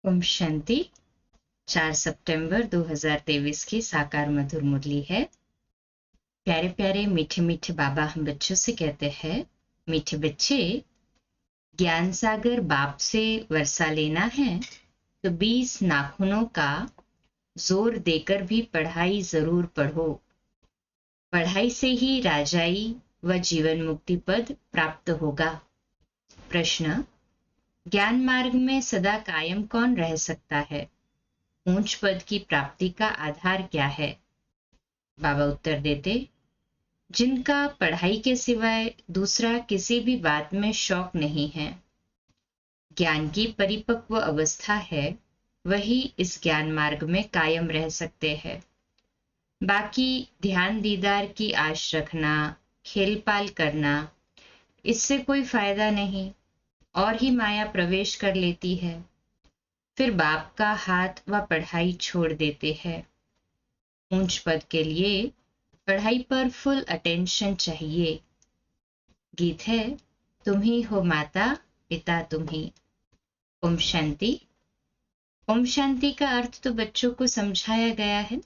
ओम शांति। 4 सितंबर 2023 की साकार मधुर मुरली है। प्यारे प्यारे मीठे मीठे बाबा हम बच्चों से कहते हैं, मीठे बच्चे, ज्ञान सागर बाप से वर्षा लेना है तो 20 नाखूनों का जोर देकर भी पढ़ाई जरूर पढ़ो। पढ़ाई से ही राजाई व जीवन मुक्ति पद प्राप्त होगा। प्रश्न: ज्ञान मार्ग में सदा कायम कौन रह सकता है? ऊंच पद की प्राप्ति का आधार क्या है? बाबा उत्तर देते, जिनका पढ़ाई के सिवाय दूसरा किसी भी बात में शौक नहीं है, ज्ञान की परिपक्व अवस्था है, वही इस ज्ञान मार्ग में कायम रह सकते हैं। बाकी ध्यान दीदार की आश रखना, खेल पाल करना, इससे कोई फायदा नहीं और ही माया प्रवेश कर लेती है। फिर बाप का हाथ व पढ़ाई छोड़ देते हैं। ऊंच पद के लिए पढ़ाई पर फुल अटेंशन चाहिए। गीत है, तुम ही हो माता पिता तुम ही। ओम शांति। ओम शांति का अर्थ तो बच्चों को समझाया गया है।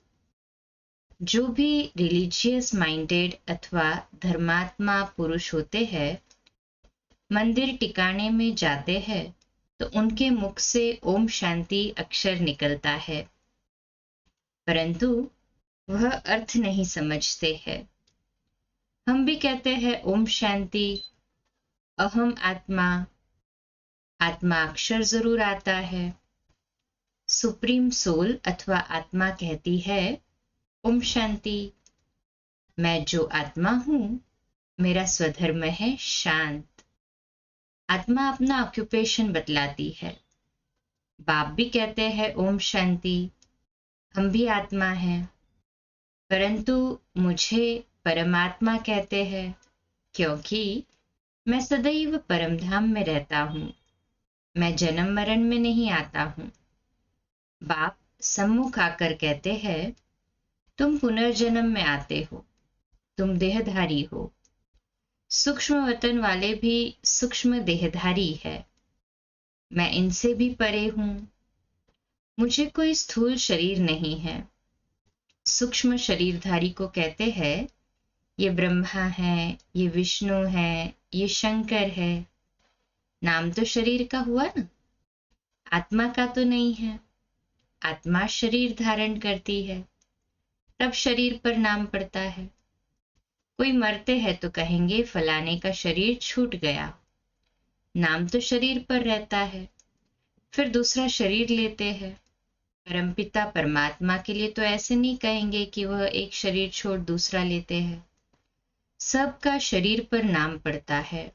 जो भी रिलीजियस माइंडेड अथवा धर्मात्मा पुरुष होते हैं, मंदिर टिकाने में जाते हैं तो उनके मुख से ओम शांति अक्षर निकलता है, परंतु वह अर्थ नहीं समझते हैं। हम भी कहते हैं ओम शांति, अहम आत्मा, आत्मा अक्षर जरूर आता है। सुप्रीम सोल अथवा आत्मा कहती है ओम शांति। मैं जो आत्मा हूं, मेरा स्वधर्म है शांत। आत्मा अपना ऑक्यूपेशन बतलाती है। बाप भी कहते हैं ओम शांति, हम भी आत्मा हैं, परंतु मुझे परमात्मा कहते हैं, क्योंकि मैं सदैव परमधाम में रहता हूं। मैं जन्म मरण में नहीं आता हूं। बाप सम्मुख आकर कहते हैं, तुम पुनर्जन्म में आते हो, तुम देहधारी हो। सूक्ष्म वतन वाले भी सूक्ष्म देहधारी है। मैं इनसे भी परे हूं। मुझे कोई स्थूल शरीर नहीं है। सूक्ष्म शरीरधारी को कहते हैं, ये ब्रह्मा है, ये विष्णु है, ये शंकर है। नाम तो शरीर का हुआ ना, आत्मा का तो नहीं है। आत्मा शरीर धारण करती है, तब शरीर पर नाम पड़ता है। कोई मरते हैं तो कहेंगे फलाने का शरीर छूट गया। नाम तो शरीर पर रहता है, फिर दूसरा शरीर लेते हैं। परमपिता परमात्मा के लिए तो ऐसे नहीं कहेंगे कि वह एक शरीर छोड़ दूसरा लेते हैं। सबका शरीर पर नाम पड़ता है।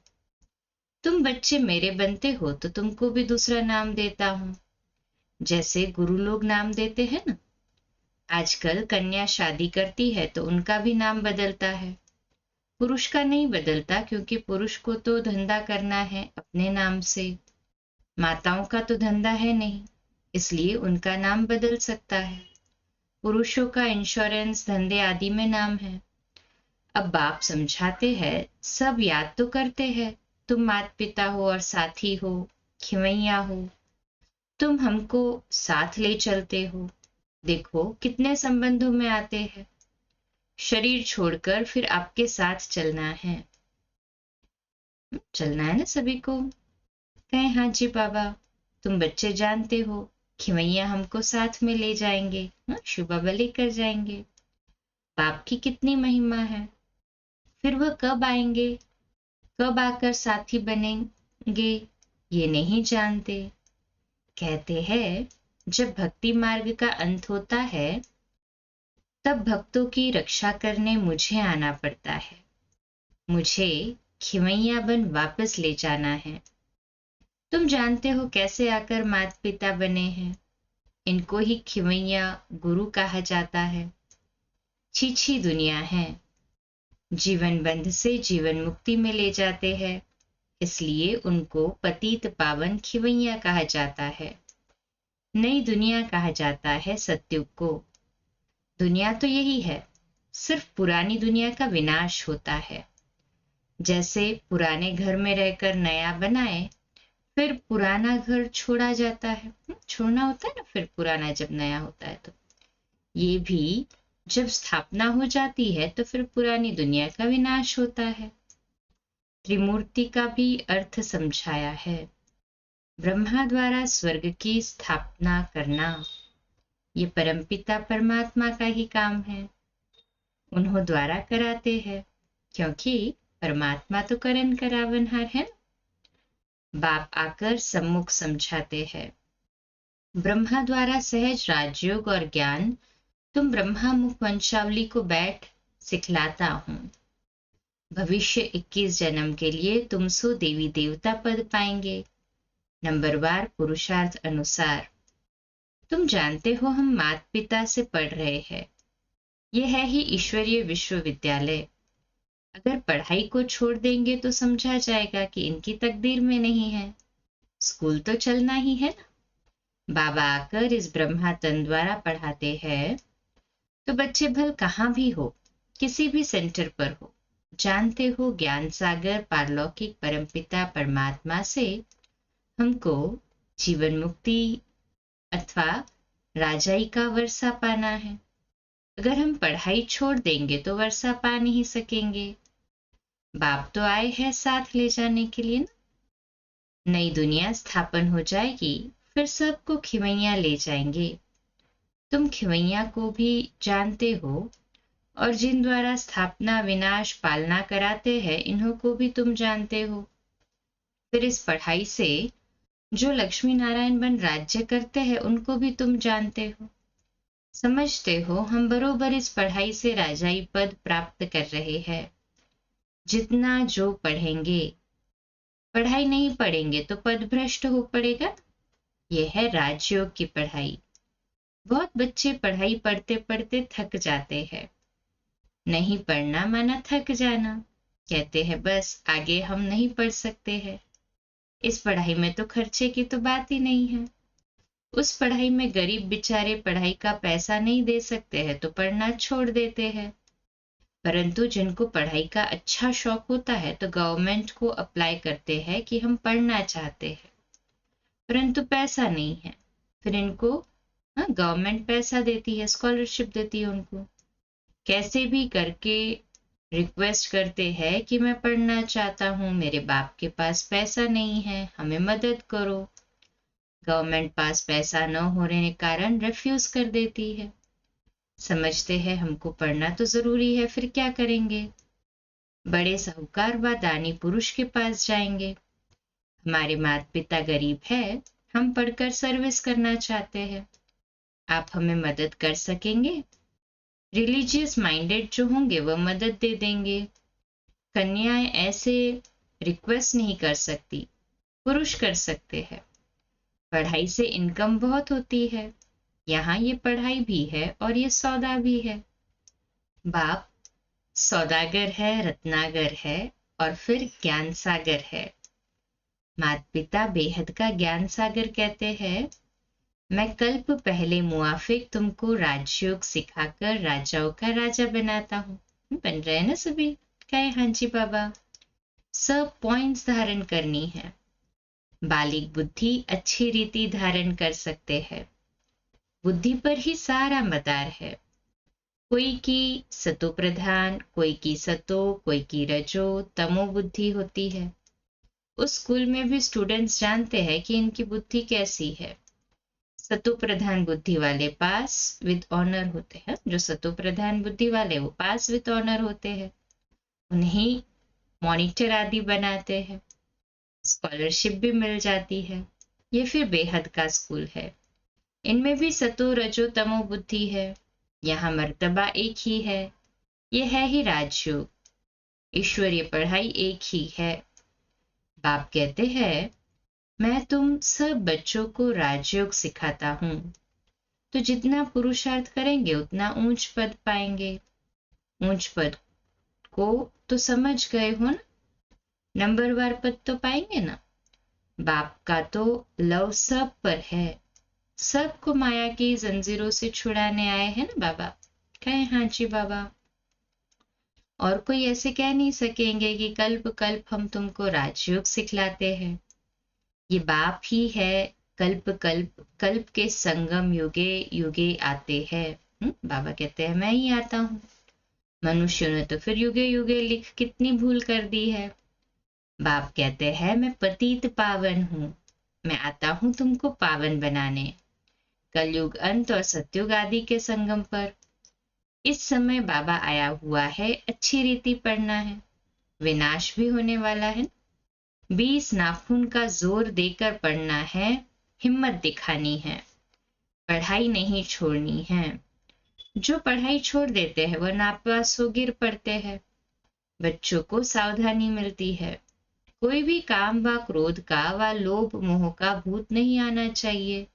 तुम बच्चे मेरे बनते हो तो तुमको भी दूसरा नाम देता हूं, जैसे गुरु लोग नाम देते हैं ना। आजकल कन्या शादी करती है तो उनका भी नाम बदलता है। पुरुष का नहीं बदलता, क्योंकि पुरुष को तो धंधा करना है अपने नाम से। माताओं का तो धंधा है नहीं, इसलिए उनका नाम बदल सकता है। पुरुषों का इंश्योरेंस धंधे आदि में नाम है। अब बाप समझाते हैं, सब याद तो करते हैं, तुम माता पिता हो और साथी हो, खिवैया हो। तुम हमको साथ ले चलते हो। देखो कितने संबंधों में आते हैं। शरीर छोड़कर फिर आपके साथ चलना है। चलना है ना सभी को। कहें हाँ जी बाबा, तुम बच्चे जानते हो, खिवैया हमको साथ में ले जाएंगे, शिव बाबा लेकर जाएंगे। बाप की कितनी महिमा है। फिर वह कब आएंगे, कब आकर साथी बनेंगे, ये नहीं जानते। कहते हैं, जब भक्ति मार्ग का अंत होता है तब भक्तों की रक्षा करने मुझे आना पड़ता है। मुझे खिवैया बन वापस ले जाना है। तुम जानते हो कैसे आकर माता पिता बने हैं। इनको ही खिवैया गुरु कहा जाता है। छीछी दुनिया है। जीवन बंध से जीवन मुक्ति में ले जाते हैं, इसलिए उनको पतित पावन खिवैया कहा जाता है। नई दुनिया कहा जाता है सत्युग को। दुनिया तो यही है, सिर्फ पुरानी दुनिया का विनाश होता है। जैसे पुराने घर में रहकर नया बनाए, फिर पुराना घर छोड़ा जाता है, छोड़ना होता है ना फिर पुराना जब नया होता है तो। ये भी जब स्थापना हो जाती है तो फिर पुरानी दुनिया का विनाश होता है। त्रिमूर्ति का भी अर्थ समझाया है। ब्रह्मा द्वारा स्वर्ग की स्थापना करना ये परमपिता परमात्मा का ही काम है, उन्हों द्वारा कराते हैं, क्योंकि परमात्मा तो करन करावनहार है। बाप आकर सम्मुख समझाते हैं। ब्रह्मा द्वारा सहज राजयोग और ज्ञान तुम ब्रह्मा मुख वंशावली को बैठ सिखलाता हूं। भविष्य 21 जन्म के लिए तुम सो देवी देवता पद पाएंगे, नंबरवार पुरुषार्थ अनुसार। तुम जानते हो हम माता पिता से पढ़ रहे हैं, यह है ही ईश्वरीय विश्वविद्यालय। अगर पढ़ाई को छोड़ देंगे तो समझा जाएगा कि इनकी तकदीर में नहीं है। स्कूल तो चलना ही है ना। बाबा आकर इस ब्रह्मा तन द्वारा पढ़ाते हैं, तो बच्चे भल कहाँ भी हो, किसी भी सेंटर पर हो, जानते हो ज्ञान सागर पारलौकिक परमपिता परमात्मा से हमको जीवन मुक्ति अथवा राजाई का वर्षा पाना है। अगर हम पढ़ाई छोड़ देंगे तो वर्षा पा नहीं सकेंगे। बाप तो आए हैं साथ ले जाने के लिए ना। नई दुनिया स्थापन हो जाएगी, फिर सबको खिवैया ले जाएंगे। तुम खिवैया को भी जानते हो, और जिन द्वारा स्थापना विनाश पालना कराते हैं इन्हों को भी तुम जानते हो। फिर इस पढ़ाई से जो लक्ष्मी नारायण बन राज्य करते हैं उनको भी तुम जानते हो। समझते हो हम बरोबर इस पढ़ाई से राजाई पद प्राप्त कर रहे हैं। जितना जो पढ़ेंगे, पढ़ाई नहीं पढ़ेंगे तो पद भ्रष्ट हो पड़ेगा। यह है राजयोग की पढ़ाई। बहुत बच्चे पढ़ाई पढ़ते पढ़ते थक जाते हैं। नहीं पढ़ना माना थक जाना, कहते हैं बस आगे हम नहीं पढ़ सकते हैं। इस पढ़ाई में तो खर्चे की तो बात ही नहीं है। उस पढ़ाई में गरीब बेचारे पढ़ाई का पैसा नहीं दे सकते हैं तो पढ़ना छोड़ देते हैं। परंतु जिनको पढ़ाई का अच्छा शौक होता है तो गवर्नमेंट को अप्लाई करते हैं कि हम पढ़ना चाहते हैं, परंतु पैसा नहीं है। फिर इनको गवर्नमेंट पैसा देती है, स्कॉलरशिप देती है उनको। कैसे भी करके रिक्वेस्ट करते हैं कि मैं पढ़ना चाहता हूँ, मेरे बाप के पास पैसा नहीं है, हमें मदद करो। गवर्नमेंट पास पैसा न होने के कारण रिफ्यूज कर देती है। समझते हैं हमको पढ़ना तो जरूरी है, फिर क्या करेंगे? बड़े साहूकार व दानी पुरुष के पास जाएंगे। हमारे माता पिता गरीब है, हम पढ़कर सर्विस करना चाहते हैं, आप हमें मदद कर सकेंगे? रिलीजियस माइंडेड जो होंगे वह मदद दे देंगे। कन्याएं ऐसे रिक्वेस्ट नहीं कर सकती, पुरुष कर सकते हैं। पढ़ाई से इनकम बहुत होती है, यहाँ ये पढ़ाई भी है और ये सौदा भी है। बाप सौदागर है, रत्नागर है और फिर ज्ञान सागर है। माता पिता बेहद का ज्ञान सागर कहते हैं। मैं कल्प पहले मुआफिक तुमको राजयोग सिखाकर राजाओं का राजा बनाता हूँ। बन रहे हैं ना सभी? कहे हाँ जी बाबा। सब पॉइंट्स धारण करनी है। बालिक बुद्धि अच्छी रीति धारण कर सकते हैं। बुद्धि पर ही सारा मदार है। कोई की सतो प्रधान, कोई की सतो, कोई की रजो तमो बुद्धि होती है। उस स्कूल में भी स्टूडेंट्स जानते हैं कि इनकी बुद्धि कैसी है। सतो प्रधान बुद्धि वाले पास विद ऑनर होते हैं। जो सतो प्रधान बुद्धि वाले वो पास विद ऑनर होते हैं, उन्हें मॉनिटर आदि बनाते हैं, स्कॉलरशिप भी मिल जाती है। ये फिर बेहद का स्कूल है। इनमें भी सतो रजो तमो बुद्धि है। यहाँ मर्तबा एक ही है, ये है ही राजयोग। ईश्वरीय पढ़ाई एक ही है। बाप कहते हैं मैं तुम सब बच्चों को राजयोग सिखाता हूँ, तो जितना पुरुषार्थ करेंगे उतना ऊंच पद पाएंगे। ऊंच पद को तो समझ गए हो ना, नंबरवार पद तो पाएंगे ना। बाप का तो लव सब पर है, सबको माया की जंजीरों से छुड़ाने आए हैं ना बाबा। कहे हाँ जी बाबा। और कोई ऐसे कह नहीं सकेंगे कि कल्प कल्प हम तुमको राजयोग सिखलाते हैं। ये बाप ही है, कल्प कल्प कल्प के संगम युगे युगे आते हैं। बाबा कहते हैं मैं ही आता हूँ। मनुष्य ने तो फिर युगे युगे लिख कितनी भूल कर दी है। बाप कहते हैं मैं पतित पावन हूँ, मैं आता हूँ तुमको पावन बनाने। कलयुग अंत और सतयुग आदि के संगम पर इस समय बाबा आया हुआ है, अच्छी रीति पढ़ना है, विनाश भी होने वाला है। 20 नाखून का जोर देकर पढ़ना है, हिम्मत दिखानी है, पढ़ाई नहीं छोड़नी है। जो पढ़ाई छोड़ देते हैं वह नापास हो गिर पड़ते हैं। बच्चों को सावधानी मिलती है, कोई भी काम व क्रोध का व लोभ मोह का भूत नहीं आना चाहिए।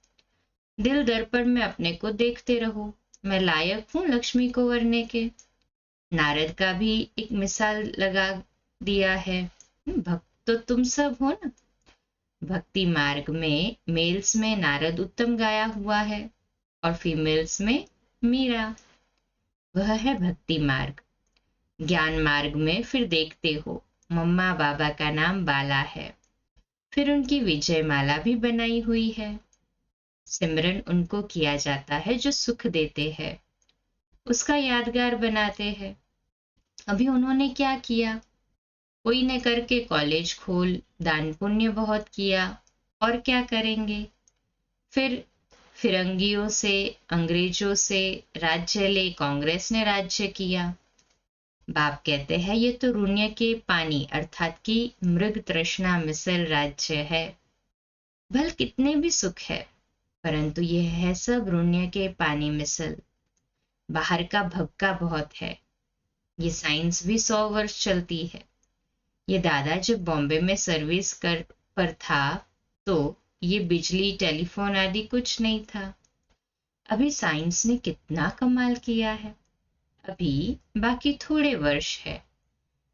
दिल दर्पण में अपने को देखते रहो, मैं लायक हूँ लक्ष्मी को वरने के। नारद का भी एक मिसाल लगा दिया है। भक्त तो तुम सब हो ना। भक्ति मार्ग में मेल्स में नारद उत्तम गाया हुआ है और फीमेल्स में मीरा, वह है भक्ति मार्ग। ज्ञान मार्ग में फिर देखते हो मम्मा बाबा का नाम बाला है, फिर उनकी विजय माला भी बनाई हुई है। सिमरन उनको किया जाता है जो सुख देते हैं, उसका यादगार बनाते हैं। अभी उन्होंने क्या किया, कोई ने करके कॉलेज खोल, दान पुण्य बहुत किया, और क्या करेंगे। फिर फिरंगियों से अंग्रेजों से राज्य ले, कांग्रेस ने राज्य किया। बाप कहते हैं ये तो रुण्य के पानी अर्थात कि मृग तृष्णा मिसल राज्य है। भल कितने भी सुख है, परंतु यह है सब रुण्य के पानी मिसल। बाहर का भक्का बहुत है। ये साइंस भी 100 वर्ष चलती है। ये दादा जब बॉम्बे में सर्विस कर पर था तो ये बिजली टेलीफोन आदि कुछ नहीं था। अभी साइंस ने कितना कमाल किया है। अभी बाकी थोड़े वर्ष है।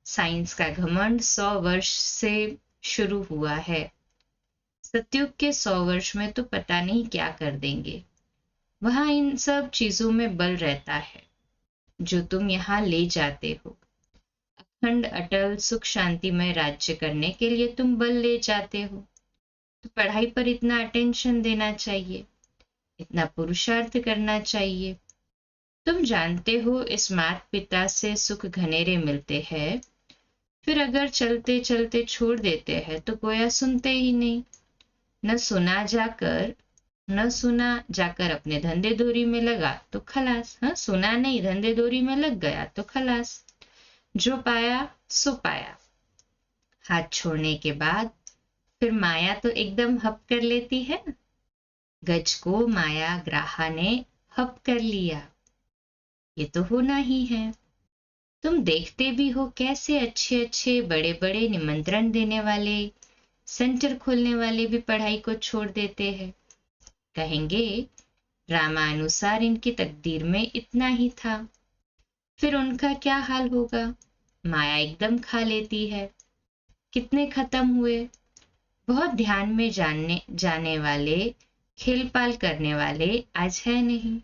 साइंस का घमंड 100 वर्ष से शुरू हुआ है। सतयुग के 100 वर्ष में तो पता नहीं क्या कर देंगे। वहां इन सब चीजों में बल रहता है जो तुम यहाँ ले जाते हो। अखंड अटल सुख शांतिमय राज्य करने के लिए तुम बल ले जाते हो, तो पढ़ाई पर इतना अटेंशन देना चाहिए, इतना पुरुषार्थ करना चाहिए। तुम जानते हो इस माता पिता से सुख घनेरे मिलते हैं, फिर अगर चलते चलते छोड़ देते हैं तो गोया सुनते ही नहीं। न सुना जाकर अपने धंधे दोरी में लगा तो खलास। हाँ, सुना नहीं, धंधे दोरी में लग गया तो खलास। जो पाया सो पाया। हाथ छोड़ने के बाद फिर माया तो एकदम हप कर लेती है ना। गज को माया ग्राहा ने हप कर लिया, ये तो होना ही है। तुम देखते भी हो कैसे अच्छे अच्छे बड़े बड़े निमंत्रण देने वाले, सेंटर खोलने वाले भी पढ़ाई को छोड़ देते हैं। कहेंगे रामानुसार इनकी तकदीर में इतना ही था। फिर उनका क्या हाल होगा। माया एकदम खा लेती है। कितने खत्म हुए। बहुत ध्यान में जाने वाले, खेल पाल करने वाले आज है नहीं।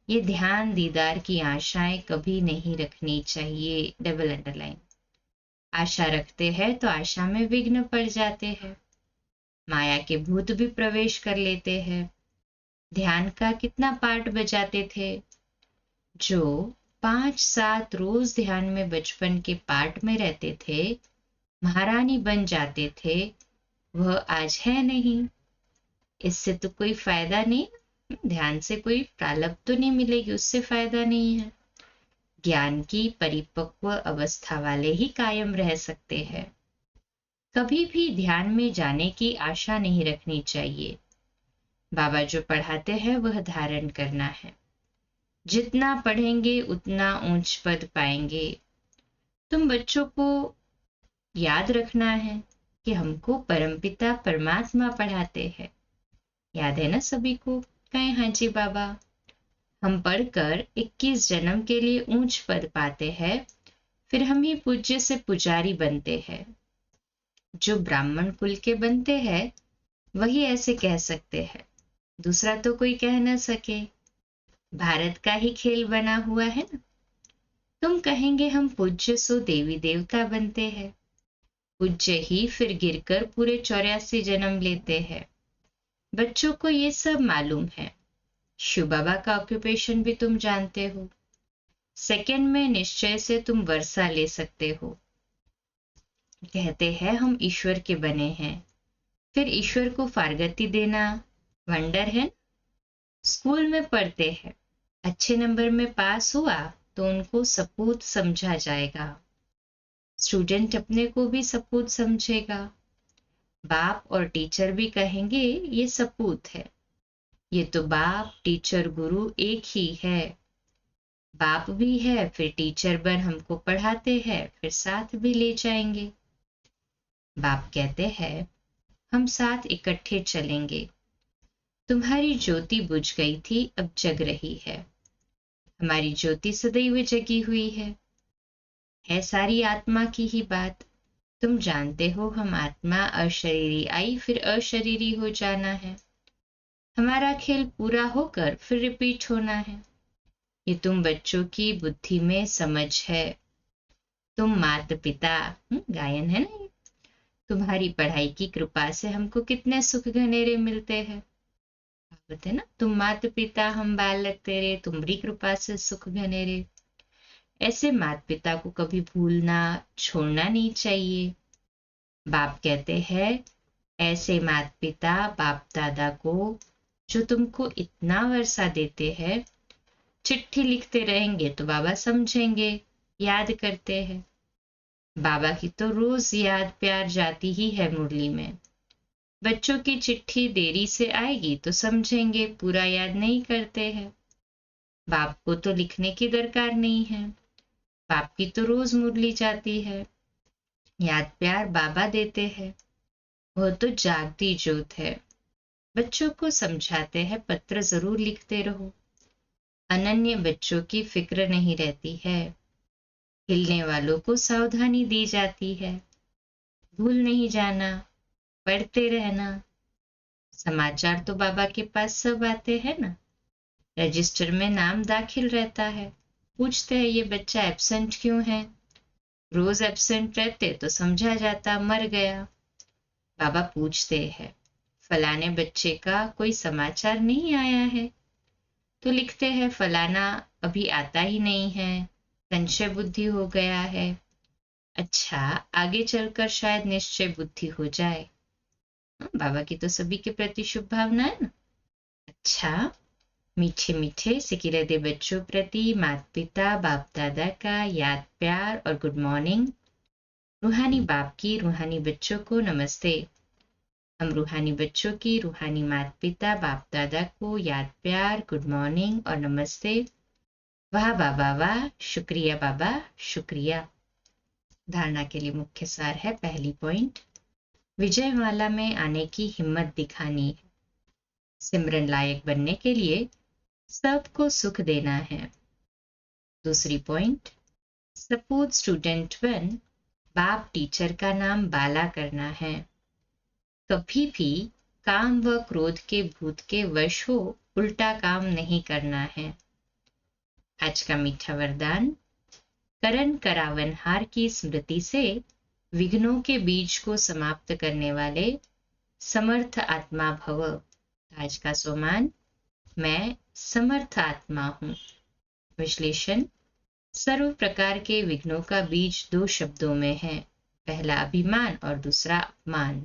ये ध्यान दीदार की आशाएं कभी नहीं रखनी चाहिए। Double underline. आशा रखते हैं तो आशा में विघ्न पड़ जाते हैं। माया के भूत भी प्रवेश कर लेते हैं। ध्यान का कितना पार्ट बजाते थे। जो 5-7 रोज ध्यान में बचपन के पार्ट में रहते थे, महारानी बन जाते थे, वह आज है नहीं। इससे तो कोई फायदा नहीं। ध्यान से कोई प्रालब्ध तो नहीं मिलेगी, उससे फायदा नहीं है। ज्ञान की परिपक्व अवस्था वाले ही कायम रह सकते हैं। कभी भी ध्यान में जाने की आशा नहीं रखनी चाहिए। बाबा जो पढ़ाते हैं वह धारण करना है। जितना पढ़ेंगे उतना ऊंच पद पाएंगे। तुम बच्चों को याद रखना है कि हमको परमपिता परमात्मा पढ़ाते हैं। याद है ना सभी को। कहें हाँ जी बाबा। हम पढ़कर 21 जन्म के लिए ऊंच पद पाते हैं, फिर हम ही पूज्य से पुजारी बनते हैं। जो ब्राह्मण कुल के बनते हैं वही ऐसे कह सकते हैं, दूसरा तो कोई कह न सके। भारत का ही खेल बना हुआ है ना। तुम कहेंगे हम पूज्य सो देवी देवता बनते हैं, पूज्य ही फिर गिरकर पूरे 84 जन्म लेते हैं। बच्चों को ये सब मालूम है। शिव बाबा का ऑक्यूपेशन भी तुम जानते हो। सेकंड में निश्चय से तुम वर्षा ले सकते हो। कहते हैं हम ईश्वर के बने हैं, फिर ईश्वर को फारगती देना वंडर है। स्कूल में पढ़ते हैं, अच्छे नंबर में पास हुआ तो उनको सपूत समझा जाएगा। स्टूडेंट अपने को भी सपूत समझेगा। बाप और टीचर भी कहेंगे ये सपूत है। ये तो बाप टीचर गुरु एक ही है। बाप भी है, फिर टीचर बन हमको पढ़ाते हैं, फिर साथ भी ले जाएंगे। बाप कहते हैं हम साथ इकट्ठे चलेंगे। तुम्हारी ज्योति बुझ गई थी, अब जग रही है। हमारी ज्योति सदैव जगी हुई है सारी आत्मा की ही बात। तुम जानते हो हम आत्मा अशरीरी आई, फिर अशरीरी हो जाना है। हमारा खेल पूरा होकर फिर रिपीट होना है। ये तुम बच्चों की बुद्धि में समझ है। तुम माता पिता, गायन है ना ये, तुम्हारी पढ़ाई की कृपा से हमको कितने सुख घनेरे मिलते हैं। है ना, तुम माता पिता हम बालक तेरे, तुम्हारी कृपा से सुख घनेरे। ऐसे माता पिता को कभी भूलना छोड़ना नहीं चाहिए। बाप कहते हैं ऐसे माता पिता बाप दादा को जो तुमको इतना वर्षा देते हैं, चिट्ठी लिखते रहेंगे तो बाबा समझेंगे, याद करते हैं। बाबा की तो रोज याद प्यार जाती ही है मुरली में। बच्चों की चिट्ठी देरी से आएगी तो समझेंगे, पूरा याद नहीं करते हैं। बाप को तो लिखने की दरकार नहीं है, बाप की तो रोज मुरली जाती है। याद प्यार बाबा देते हैं, वह तो जागती ज्योत है। बच्चों को समझाते हैं पत्र जरूर लिखते रहो। अनन्य बच्चों की फिक्र नहीं रहती है। हिलने वालों को सावधानी दी जाती है। भूल नहीं जाना, पढ़ते रहना। समाचार तो बाबा के पास सब आते हैं ना। रजिस्टर में नाम दाखिल रहता है। पूछते हैं ये बच्चा एब्सेंट क्यों है। रोज एब्सेंट रहते तो समझा जाता मर गया। बाबा पूछते हैं फलाने बच्चे का कोई समाचार नहीं आया है, तो लिखते हैं फलाना अभी आता ही नहीं है, संशय बुद्धि हो गया है। अच्छा, आगे चलकर शायद निश्चय बुद्धि हो जाए। बाबा की तो सभी के प्रति शुभ भावना है ना। अच्छा, मीठे मीठे सिकिरदे बच्चों प्रति माता पिता बाप दादा का याद प्यार और गुड मॉर्निंग। रूहानी बाप की रूहानी बच्चों को नमस्ते। हम रूहानी बच्चों की रूहानी माता पिता बाप दादा को याद प्यार गुड मॉर्निंग और नमस्ते। वाह बाबा वाह, शुक्रिया बाबा शुक्रिया। धारणा के लिए मुख्य सार है, पहली पॉइंट, विजयमाला में आने की हिम्मत दिखानी है। सिमरन लायक बनने के लिए सबको सुख देना है। दूसरी पॉइंट, सपूत स्टूडेंट बन बाप टीचर का नाम बाला करना है। कभी भी काम व क्रोध के भूत के वश हो उल्टा काम नहीं करना है। आज का मीठा वरदान, करण करावनहार की स्मृति से विघ्नों के बीज को समाप्त करने वाले समर्थ आत्मा भव। आज का सोमान, मैं समर्थ आत्मा हूं। विश्लेषण, सर्व प्रकार के विघ्नों का बीज दो शब्दों में है, पहला अभिमान और दूसरा अपमान।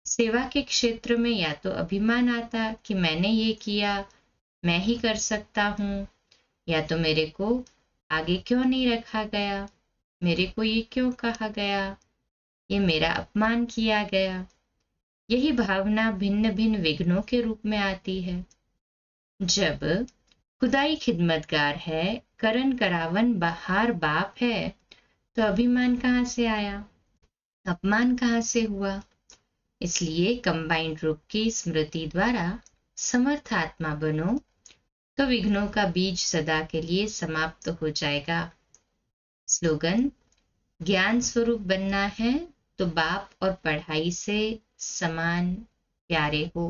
सेवा के क्षेत्र में या तो अभिमान आता कि मैंने ये किया, मैं ही कर सकता हूँ, या तो मेरे को आगे क्यों नहीं रखा गया, मेरे को ये क्यों कहा गया, ये मेरा अपमान किया गया। यही भावना भिन्न भिन्न विघ्नों के रूप में आती है। जब खुदाई खिदमतगार है, करण करावन बहार बाप है, तो अभिमान कहाँ से आया, अपमान कहाँ से हुआ। इसलिए कंबाइंड रूप की स्मृति द्वारा समर्थ आत्मा बनो तो विघ्नों का बीज सदा के लिए समाप्त हो जाएगा। स्लोगन, ज्ञान स्वरूप बनना है तो बाप और पढ़ाई से समान प्यारे हो।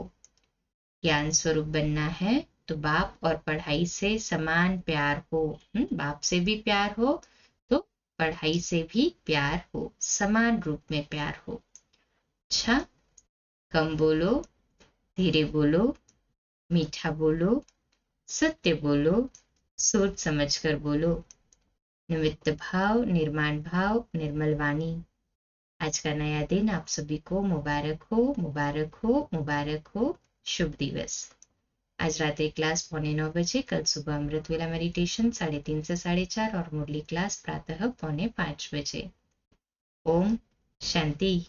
ज्ञान स्वरूप बनना है तो बाप और पढ़ाई से समान प्यार हो। बाप से भी प्यार हो तो पढ़ाई से भी प्यार हो, समान रूप में प्यार हो। अच्छा, कम बोलो, धीरे बोलो, मीठा बोलो, सत्य बोलो, सोच समझकर बोलो, निमित्त भाव, निर्माण भाव, निर्मल वाणी। आज का नया दिन आप सभी को मुबारक हो, मुबारक हो, मुबारक हो। शुभ दिवस। आज रात क्लास 8:45 बजे, कल सुबह अमृत वेला मेडिटेशन 3:30 से 4:30 और मुरली क्लास प्रातः 4:45 बजे। ओम शांति।